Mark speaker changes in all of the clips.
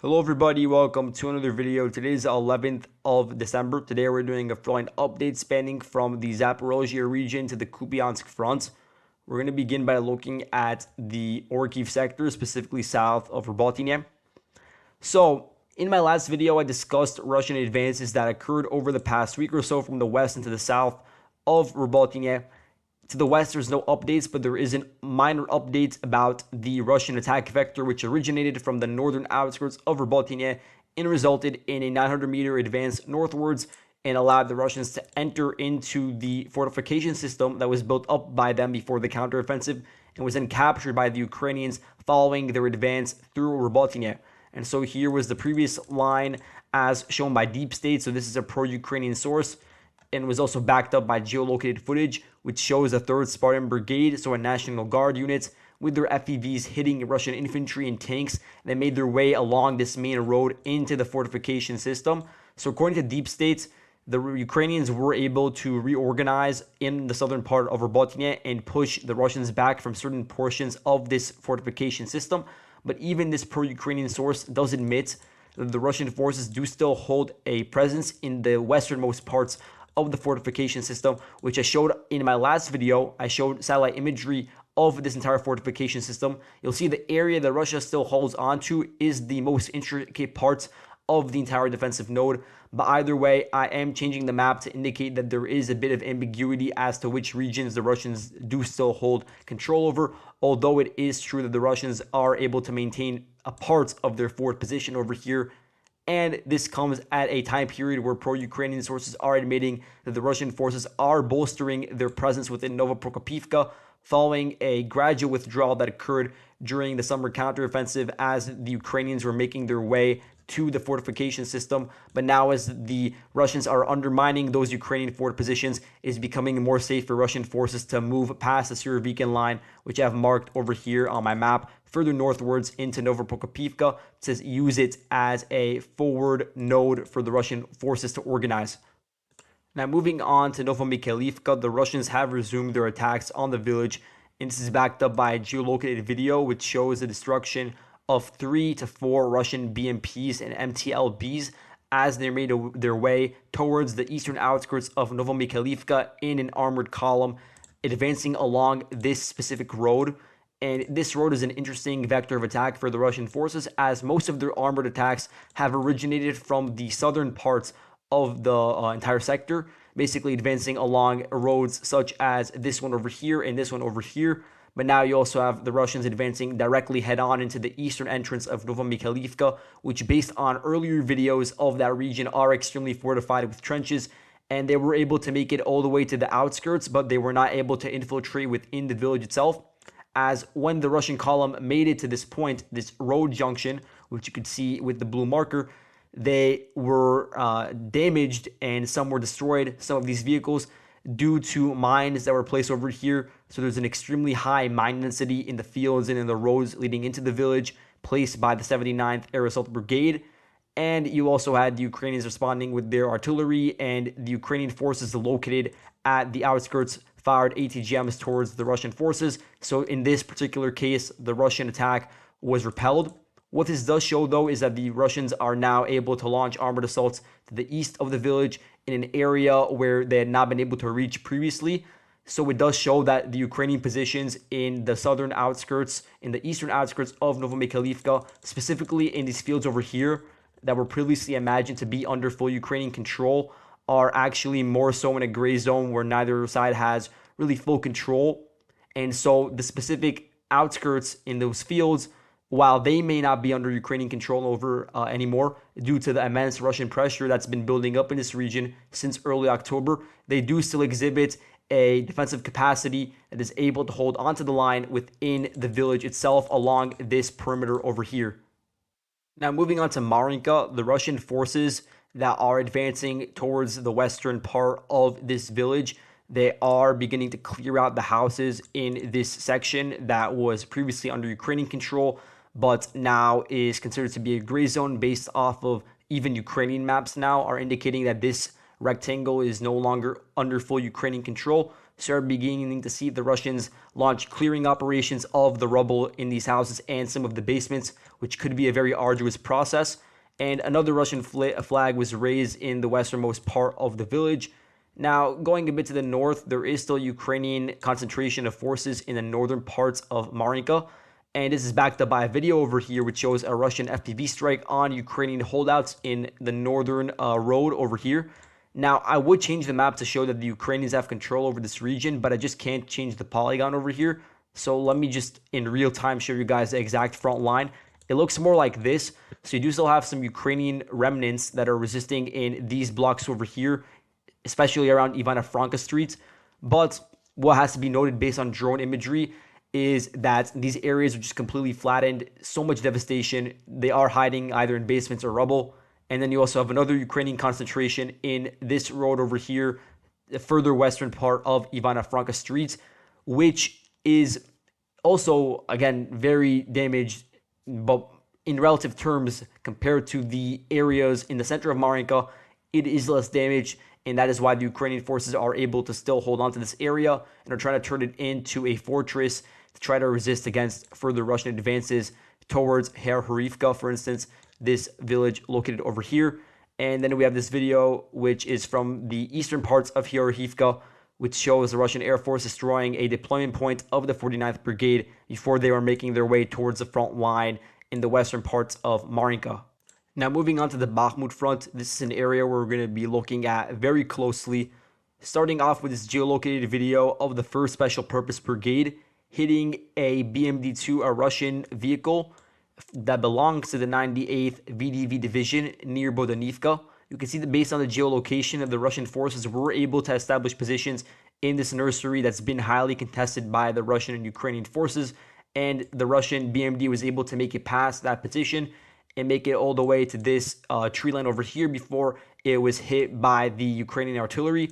Speaker 1: Hello everybody, welcome to another video. Today is the 11th of December. Today we're doing a front update spanning from the Zaporozhye region to the Kupyansk Front. We're going to begin by looking at the Orkiv sector, specifically south of Robotyne. So, in my last video, I discussed Russian advances that occurred over the past week or so from the west into the south of Robotyne. To the west, there's no updates, but there is a minor update about the Russian attack vector, which originated from the northern outskirts of Robotyne and resulted in a 900-meter advance northwards and allowed the Russians to enter into the fortification system that was built up by them before the counteroffensive and was then captured by the Ukrainians following their advance through Robotyne. And so here was the previous line as shown by Deep State. So this is a pro-Ukrainian source and was also backed up by geolocated footage, which shows a 3rd Spartan Brigade, so a National Guard unit, with their FPVs hitting Russian infantry and tanks that made their way along this main road into the fortification system. So according to Deep State, the Ukrainians were able to reorganize in the southern part of Robotyne and push the Russians back from certain portions of this fortification system. But even this pro-Ukrainian source does admit that the Russian forces do still hold a presence in the westernmost parts of the fortification system, which I showed in my last video. I showed satellite imagery of this entire fortification system. You'll see the area that Russia still holds onto is the most intricate part of the entire defensive node. But either way, I am changing the map to indicate that there is a bit of ambiguity as to which regions the Russians do still hold control over, although it is true that the Russians are able to maintain a part of their forward position over here. And this comes at a time period where pro-Ukrainian sources are admitting that the Russian forces are bolstering their presence within Novomykhailivka following a gradual withdrawal that occurred during the summer counteroffensive as the Ukrainians were making their way to the fortification system. But now as the Russians are undermining those Ukrainian forward positions, it's becoming more safe for Russian forces to move past the Serebryansky line, which I have marked over here on my map, further northwards into Novomykhailivka to use it as a forward node for the Russian forces to organize. Now moving on to Novomykhailivka, the Russians have resumed their attacks on the village, and this is backed up by a geolocated video which shows the destruction of 3 to 4 Russian BMPs and MTLBs as they made their way towards the eastern outskirts of Novomykhailivka in an armored column, advancing along this specific road. And this road is an interesting vector of attack for the Russian forces, as most of their armored attacks have originated from the southern parts of the entire sector, basically advancing along roads such as this one over here and this one over here. But now you also have the Russians advancing directly head-on into the eastern entrance of Novomykhailivka, which based on earlier videos of that region are extremely fortified with trenches, and they were able to make it all the way to the outskirts, but they were not able to infiltrate within the village itself, as when the Russian column made it to this point, this road junction, which you could see with the blue marker, they were damaged and some were destroyed, some of these vehicles, due to mines that were placed over here. So there's an extremely high mine density in the fields and in the roads leading into the village, placed by the 79th Air Assault Brigade. And you also had the Ukrainians responding with their artillery, and the Ukrainian forces located at the outskirts fired ATGMs towards the Russian forces. So in this particular case, the Russian attack was repelled. What this does show, though, is that the Russians are now able to launch armored assaults to the east of the village in an area where they had not been able to reach previously. So it does show that the Ukrainian positions in the southern outskirts, in the eastern outskirts of Novomykhailivka, specifically in these fields over here that were previously imagined to be under full Ukrainian control, are actually more so in a gray zone where neither side has really full control. And so the specific outskirts in those fields, while they may not be under Ukrainian control over anymore due to the immense Russian pressure that's been building up in this region since early October, they do still exhibit a defensive capacity that is able to hold onto the line within the village itself along this perimeter over here. Now moving on to Maryinka, the Russian forces that are advancing towards the western part of this village, they are beginning to clear out the houses in this section that was previously under Ukrainian control, but now is considered to be a gray zone based off of even Ukrainian maps now are indicating that this rectangle is no longer under full Ukrainian control. start beginning to see the Russians launch clearing operations of the rubble in these houses and some of the basements, which could be a very arduous process. And another Russian flag was raised in the westernmost part of the village. Now, going a bit to the north, there is still Ukrainian concentration of forces in the northern parts of Maryinka. And this is backed up by a video over here, which shows a Russian FPV strike on Ukrainian holdouts in the northern road over here. Now, I would change the map to show that the Ukrainians have control over this region, but I just can't change the polygon over here. So let me just in real time show you guys the exact front line. It looks more like this. So you do still have some Ukrainian remnants that are resisting in these blocks over here, especially around Ivano-Franka Street. But what has to be noted based on drone imagery is that these areas are just completely flattened. So much devastation. They are hiding either in basements or rubble. And then you also have another Ukrainian concentration in this road over here, the further western part of Ivano-Franka Street, which is also, again, very damaged, but in relative terms, compared to the areas in the center of Maryinka, it is less damaged. And that is why the Ukrainian forces are able to still hold on to this area and are trying to turn it into a fortress to try to resist against further Russian advances towards Zherebets, for instance, this village located over here. And then we have this video, which is from the eastern parts of Zherebets, which shows the Russian Air Force destroying a deployment point of the 49th Brigade before they were making their way towards the front line in the western parts of Maryinka. Now, moving on to the Bakhmut front, this is an area where we're going to be looking at very closely, starting off with this geolocated video of the 1st Special Purpose Brigade hitting a BMD-2, a Russian vehicle that belongs to the 98th VDV Division near Rozdolivka. You can see that based on the geolocation of the Russian forces were able to establish positions in this nursery that's been highly contested by the Russian and Ukrainian forces, and the Russian BMD was able to make it past that position and make it all the way to this tree line over here before it was hit by the Ukrainian artillery.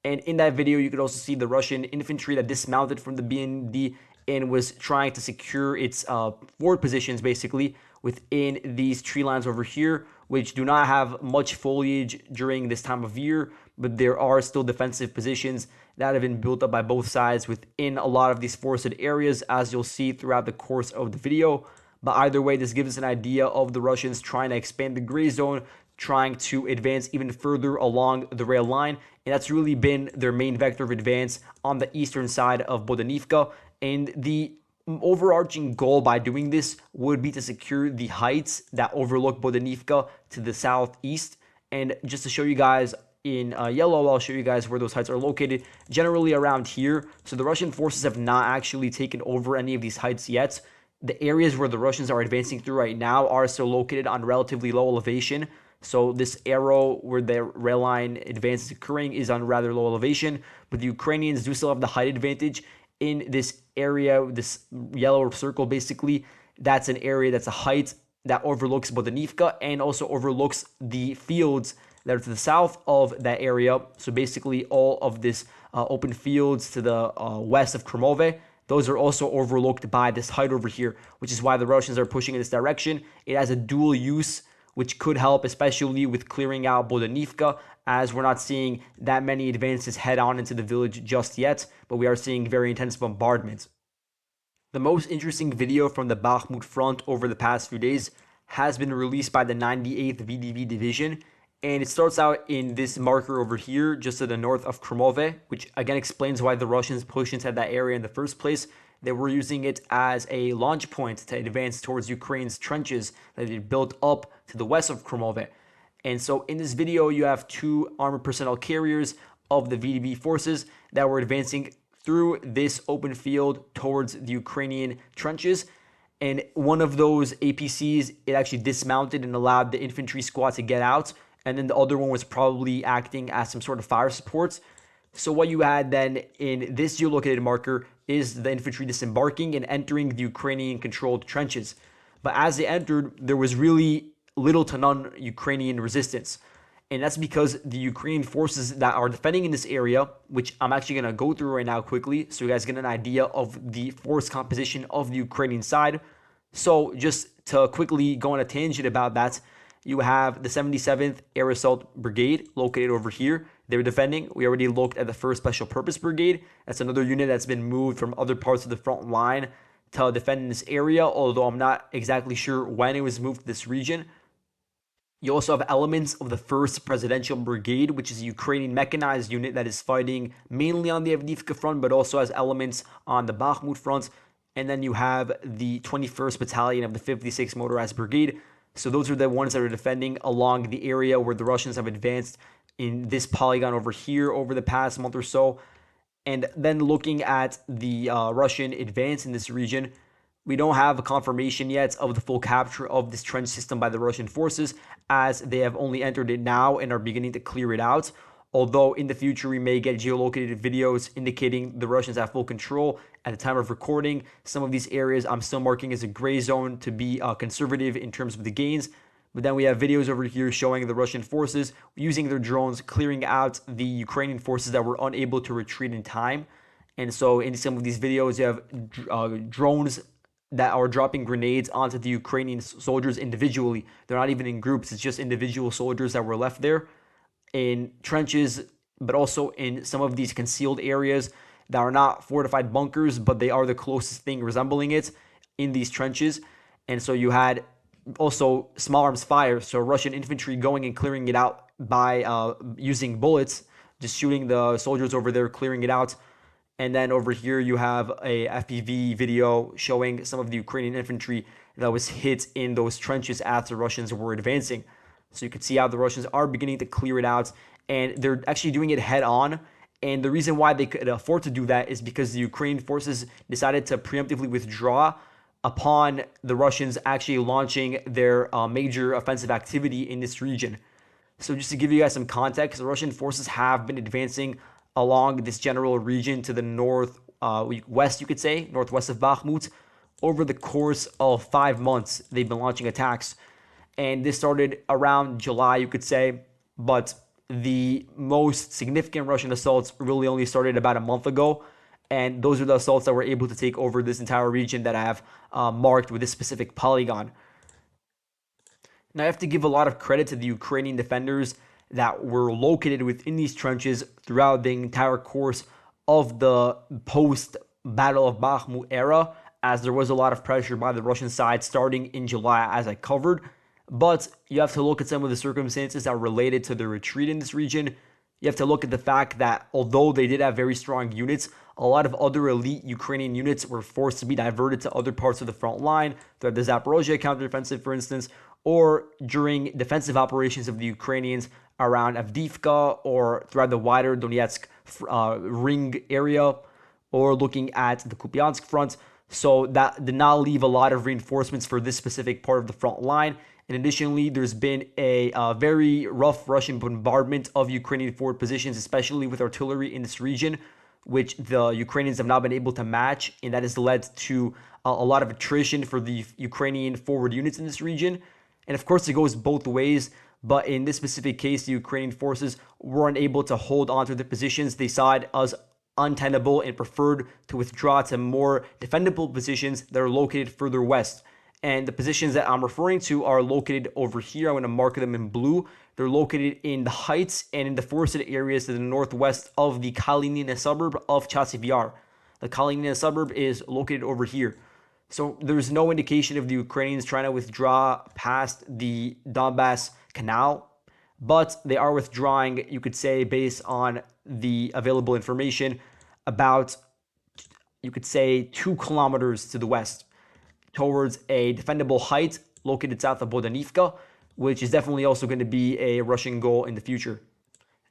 Speaker 1: And in that video, you could also see the Russian infantry that dismounted from the BMD and was trying to secure its forward positions, basically, within these tree lines over here, which do not have much foliage during this time of year, but there are still defensive positions that have been built up by both sides within a lot of these forested areas, as you'll see throughout the course of the video. But either way, this gives us an idea of the Russians trying to expand the gray zone, trying to advance even further along the rail line. And that's really been their main vector of advance on the eastern side of Rozdolivka. And the overarching goal by doing this would be to secure the heights that overlook Rozdolivka to the southeast. And just to show you guys in yellow, I'll show you guys where those heights are located, generally around here. So the Russian forces have not actually taken over any of these heights yet. The areas where the Russians are advancing through right now are still located on relatively low elevation. So this arrow where the rail line advance is occurring is on rather low elevation, but the Ukrainians do still have the height advantage in this area, this yellow circle basically. That's an area that's a height that overlooks Rozdolivka and also overlooks the fields that are to the south of that area. So basically all of this open fields to the west of Kremove, those are also overlooked by this height over here, which is why the Russians are pushing in this direction. It has a dual use, which could help, especially with clearing out Rozdolivka, as we're not seeing that many advances head on into the village just yet, but we are seeing very intense bombardment. The most interesting video from the Bakhmut front over the past few days has been released by the 98th VDV Division, and it starts out in this marker over here, just to the north of Kremove, which again explains why the Russians pushed into that area in the first place. They were using it as a launch point to advance towards Ukraine's trenches that they built up to the west of Kremove. And so in this video, you have 2 armored personnel carriers of the VDV forces that were advancing through this open field towards the Ukrainian trenches. And one of those APCs, it actually dismounted and allowed the infantry squad to get out. And then the other one was probably acting as some sort of fire support. So what you had then in this geolocated marker is the infantry disembarking and entering the Ukrainian-controlled trenches. But as they entered, there was really little to none Ukrainian resistance. And that's because the Ukrainian forces that are defending in this area, which I'm actually going to go through right now quickly, so you guys get an idea of the force composition of the Ukrainian side. So just to quickly go on a tangent about that, you have the 77th Air Assault Brigade located over here. They're defending. We already looked at the 1st Special Purpose Brigade. That's another unit that's been moved from other parts of the front line to defend in this area, although I'm not exactly sure when it was moved to this region. You also have elements of the 1st Presidential Brigade, which is a Ukrainian mechanized unit that is fighting mainly on the Avdiivka front, but also has elements on the Bakhmut front. And then you have the 21st Battalion of the 56th Motorized Brigade. So those are the ones that are defending along the area where the Russians have advanced in this polygon over here over the past month or so. And then looking at the Russian advance in this region, we don't have a confirmation yet of the full capture of this trench system by the Russian forces, as they have only entered it now and are beginning to clear it out. Although in the future we may get geolocated videos indicating the Russians have full control. At the time of recording, some of these areas I'm still marking as a gray zone to be conservative in terms of the gains. But then we have videos over here showing the Russian forces using their drones clearing out the Ukrainian forces that were unable to retreat in time. And so in some of these videos, you have drones that are dropping grenades onto the Ukrainian soldiers individually. They're not even in groups. It's just individual soldiers that were left there in trenches, but also in some of these concealed areas that are not fortified bunkers, but they are the closest thing resembling it in these trenches. And so you had also small arms fire, so Russian infantry going and clearing it out by using bullets, just shooting the soldiers over there, clearing it out. And then over here you have a FPV video showing some of the Ukrainian infantry that was hit in those trenches as the Russians were advancing. So you can see how the Russians are beginning to clear it out, and they're actually doing it head on. And the reason why they could afford to do that is because the Ukrainian forces decided to preemptively withdraw upon the Russians actually launching their major offensive activity in this region. So just to give you guys some context, the Russian forces have been advancing along this general region to the north west, you could say, northwest of Bakhmut. Over the course of 5 months, they've been launching attacks. And this started around July, you could say, but the most significant Russian assaults really only started about a month ago. And those are the assaults that were able to take over this entire region that I have marked with this specific polygon. Now, I have to give a lot of credit to the Ukrainian defenders that were located within these trenches throughout the entire course of the post-Battle of Bakhmut era, as there was a lot of pressure by the Russian side starting in July, as I covered. But you have to look at some of the circumstances that are related to the retreat in this region. You have to look at the fact that although they did have very strong units, a lot of other elite Ukrainian units were forced to be diverted to other parts of the front line, throughout the Zaporozhye counteroffensive, for instance, or during defensive operations of the Ukrainians around Avdiivka or throughout the wider Donetsk ring area, or looking at the Kupyansk Front. So that did not leave a lot of reinforcements for this specific part of the front line. And additionally, there's been a very rough Russian bombardment of Ukrainian forward positions, especially with artillery in this region, which the Ukrainians have not been able to match. And that has led to a lot of attrition for the Ukrainian forward units in this region. And of course, it goes both ways. But in this specific case, the Ukrainian forces weren't able to hold onto their positions. They saw it as untenable and preferred to withdraw to more defendable positions that are located further west. And the positions that I'm referring to are located over here. I'm going to mark them in blue. They're located in the heights and in the forested areas to the northwest of the Kalinina suburb of Chasiv Yar. The Kalinina suburb is located over here. So there's no indication of the Ukrainians trying to withdraw past the Donbass Canal, but they are withdrawing, you could say, based on the available information, about, you could say, 2 kilometers to the west, towards a defendable height located south of Rozdolivka, which is definitely also going to be a Russian goal in the future.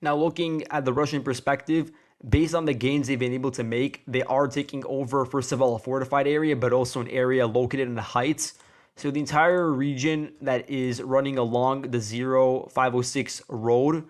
Speaker 1: Now, looking at the Russian perspective, based on the gains they've been able to make, they are taking over, first of all, a fortified area, but also an area located in the heights. So the entire region that is running along the 0506 road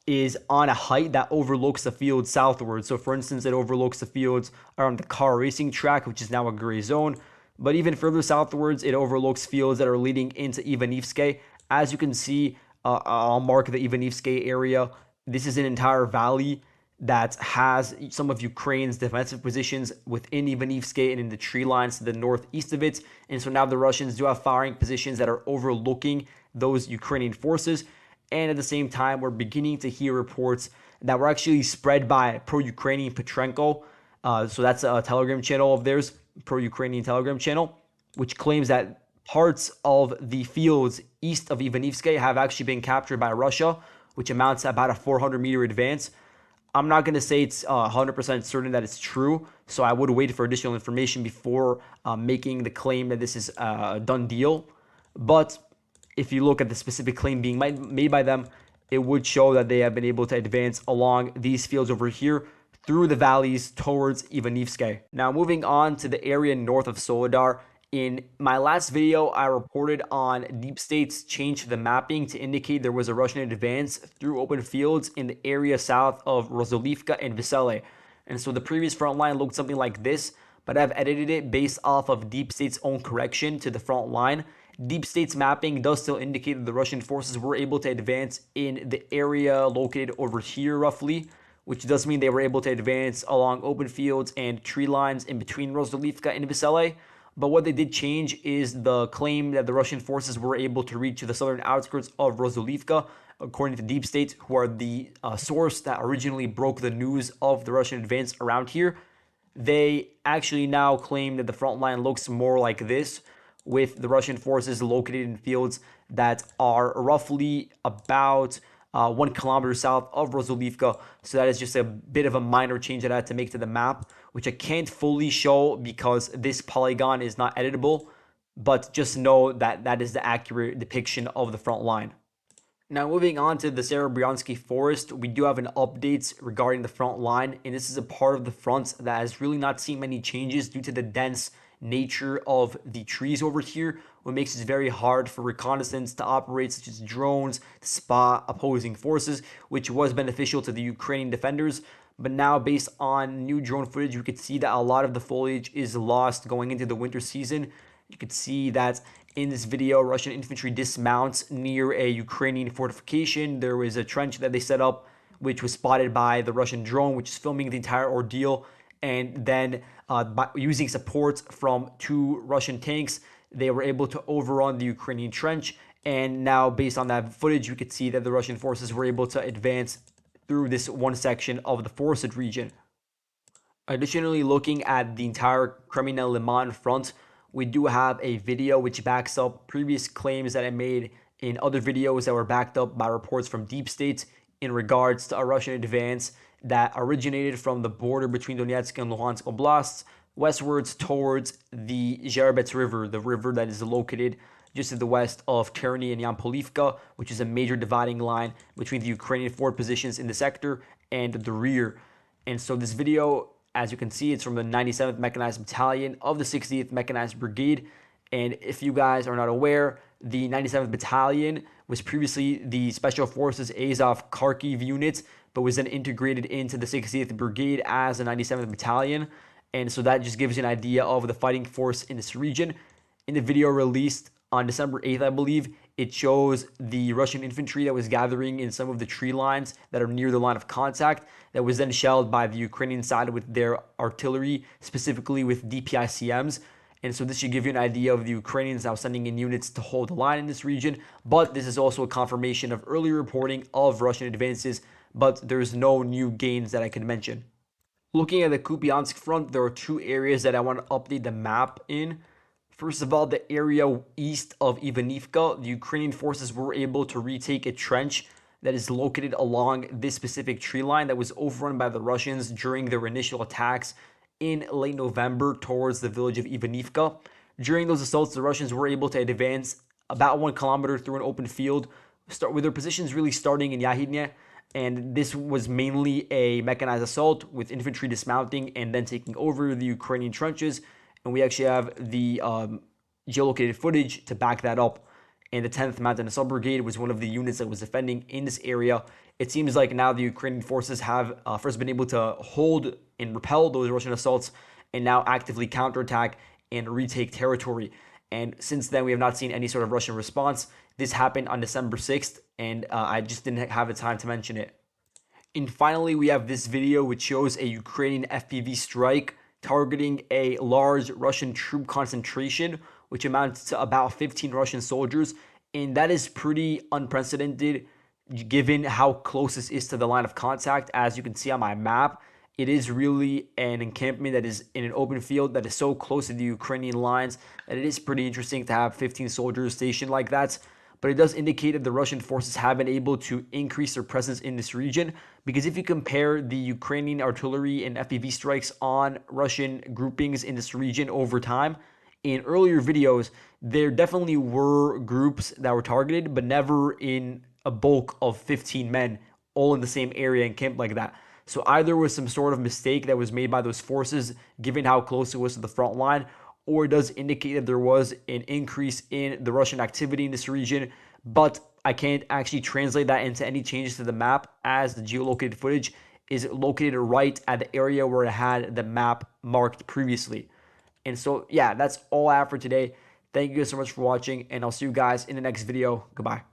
Speaker 1: is on a height that overlooks the fields southward. So for instance, it overlooks the fields around the car racing track, which is now a gray zone. But even further southwards, it overlooks fields that are leading into Ivanivske. As you can see, I'll mark the Ivanivske area. This is an entire valley that has some of Ukraine's defensive positions within Ivanivske and in the tree lines to the northeast of it. And so now the Russians do have firing positions that are overlooking those Ukrainian forces. And at the same time, we're beginning to hear reports that were actually spread by pro-Ukrainian Petrenko. So that's a Telegram channel of theirs, pro-Ukrainian Telegram channel, which claims that parts of the fields east of Ivanivske have actually been captured by Russia, which amounts to about a 400-meter advance. I'm not going to say it's 100% certain that it's true, so I would wait for additional information before making the claim that this is a done deal. But if you look at the specific claim being made by them, it would show that they have been able to advance along these fields over here through the valleys towards Ivanivske. Now moving on to the area north of Soledar. In my last video, I reported on Deep State's change to the mapping to indicate there was a Russian advance through open fields in the area south of Rozdolivka and Vesele. And so the previous front line looked something like this, but I've edited it based off of Deep State's own correction to the front line. Deep State's mapping does still indicate that the Russian forces were able to advance in the area located over here roughly, which does mean they were able to advance along open fields and tree lines in between Rozdolivka and Vesele. But what they did change is the claim that the Russian forces were able to reach to the southern outskirts of Rozdolivka, according to Deep State, who are the source that originally broke the news of the Russian advance around here. They actually now claim that the front line looks more like this, with the Russian forces located in fields that are roughly about 1 kilometer south of Rozdolivka. So that is just a bit of a minor change that I had to make to the map, which I can't fully show because this polygon is not editable, but just know that that is the accurate depiction of the front line. Now moving on to the Serebryansky Forest, we do have an update regarding the front line, and this is a part of the front that has really not seen many changes due to the dense nature of the trees over here, what makes it very hard for reconnaissance to operate, such as drones, to spot opposing forces, which was beneficial to the Ukrainian defenders. But now, based on new drone footage, you could see that a lot of the foliage is lost going into the winter season. You could see that in this video, Russian infantry dismounts near a Ukrainian fortification. There was a trench that they set up, which was spotted by the Russian drone, which is filming the entire ordeal. And then by using support from 2 Russian tanks, they were able to overrun the Ukrainian trench. And now, based on that footage, you could see that the Russian forces were able to advance through this one section of the forested region. Additionally, looking at the entire Kremlin-Liman front, we do have a video which backs up previous claims that I made in other videos that were backed up by reports from Deep State in regards to a Russian advance that originated from the border between Donetsk and Luhansk oblasts westwards towards the Zherebets River, the river that is located just to the west of Kearny and Yampolivka, which is a major dividing line between the Ukrainian forward positions in the sector and the rear. And so this video, as you can see, it's from the 97th Mechanized Battalion of the 60th Mechanized Brigade. And if you guys are not aware, the 97th Battalion was previously the Special Forces Azov Kharkiv unit, but was then integrated into the 60th Brigade as the 97th Battalion. And so that just gives you an idea of the fighting force in this region. In the video released on December 8th, I believe, it shows the Russian infantry that was gathering in some of the tree lines that are near the line of contact that was then shelled by the Ukrainian side with their artillery, specifically with DPICMs. And so this should give you an idea of the Ukrainians now sending in units to hold the line in this region. But this is also a confirmation of earlier reporting of Russian advances, but there's no new gains that I can mention. Looking at the Kupyansk Front, there are 2 areas that I want to update the map in. First of all, the area east of Ivanivka, the Ukrainian forces were able to retake a trench that is located along this specific tree line that was overrun by the Russians during their initial attacks in late November towards the village of Ivanivka. During those assaults, the Russians were able to advance about 1 kilometer through an open field, with their positions really starting in Yahidne. And this was mainly a mechanized assault with infantry dismounting and then taking over the Ukrainian trenches. And we actually have the geolocated footage to back that up. And the 10th Mountain Assault Brigade was one of the units that was defending in this area. It seems like now the Ukrainian forces have first been able to hold and repel those Russian assaults and now actively counterattack and retake territory. And since then, we have not seen any sort of Russian response. This happened on December 6th, and I just didn't have the time to mention it. And finally, we have this video which shows a Ukrainian FPV strike targeting a large Russian troop concentration, which amounts to about 15 Russian soldiers. And that is pretty unprecedented given how close this is to the line of contact. As you can see on my map, it is really an encampment that is in an open field that is so close to the Ukrainian lines that it is pretty interesting to have 15 soldiers stationed like that. But it does indicate that the Russian forces have been able to increase their presence in this region, because if you compare the Ukrainian artillery and FPV strikes on Russian groupings in this region over time, in earlier videos, there definitely were groups that were targeted, but never in a bulk of 15 men all in the same area and camped like that. So either was some sort of mistake that was made by those forces, given how close it was to the front line, or it does indicate that there was an increase in the Russian activity in this region. But I can't actually translate that into any changes to the map, as the geolocated footage is located right at the area where it had the map marked previously. And so, yeah, that's all I have for today. Thank you guys so much for watching, and I'll see you guys in the next video. Goodbye.